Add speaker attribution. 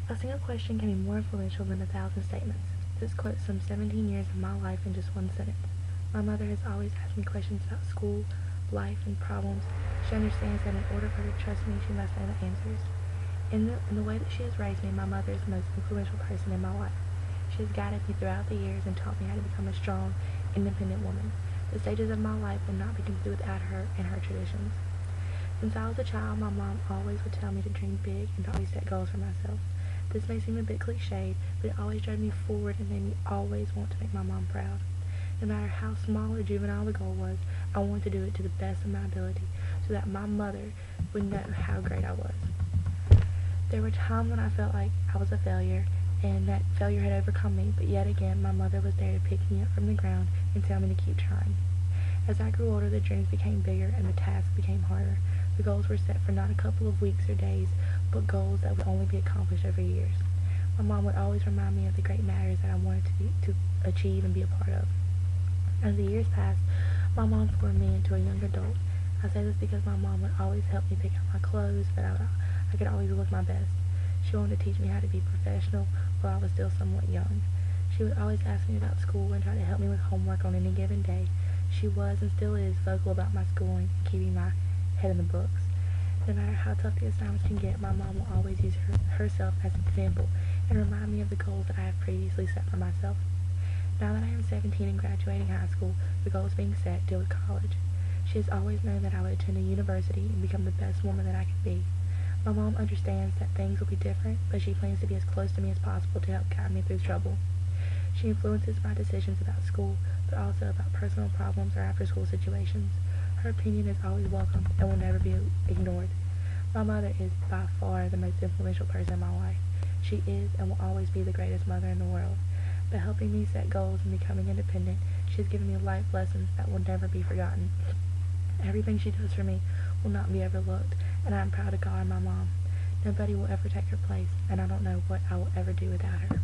Speaker 1: A single question can be more influential than 1,000 statements. This quotes some 17 years of my life in just one sentence. My mother has always asked me questions about school, life, and problems. She understands that in order for her to trust me, she must know the answers. In the way that she has raised me, my mother is the most influential person in my life. She has guided me throughout the years and taught me how to become a strong, independent woman. The stages of my life would not be complete without her and her traditions. Since I was a child, my mom always would tell me to dream big and to always set goals for myself. This may seem a bit cliched, but it always drove me forward and made me always want to make my mom proud. No matter how small or juvenile the goal was, I wanted to do it to the best of my ability so that my mother would know how great I was. There were times when I felt like I was a failure and that failure had overcome me, but yet again my mother was there to pick me up from the ground and tell me to keep trying. As I grew older, the dreams became bigger and the tasks became harder. The goals were set for not a couple of weeks or days, but goals that would only be accomplished over years. My mom would always remind me of the great matters that I wanted to achieve and be a part of. As the years passed, my mom formed me into a young adult. I say this because my mom would always help me pick out my clothes so that I could always look my best. She wanted to teach me how to be professional while I was still somewhat young. She would always ask me about school and try to help me with homework on any given day. She was and still is vocal about my schooling and keeping my head in the books. No matter how tough the assignments can get, my mom will always use herself as an example and remind me of the goals that I have previously set for myself. Now that I am 17 and graduating high school, the goals being set deal with college. She has always known that I would attend a university and become the best woman that I could be. My mom understands that things will be different, but she plans to be as close to me as possible to help guide me through trouble. She influences my decisions about school, but also about personal problems or after-school situations. Her opinion is always welcome and will never be ignored. My mother is by far the most influential person in my life. She is and will always be the greatest mother in the world. By helping me set goals and becoming independent, she has given me life lessons that will never be forgotten. Everything she does for me will not be overlooked, and I am proud to call her my mom. Nobody will ever take her place, and I don't know what I will ever do without her.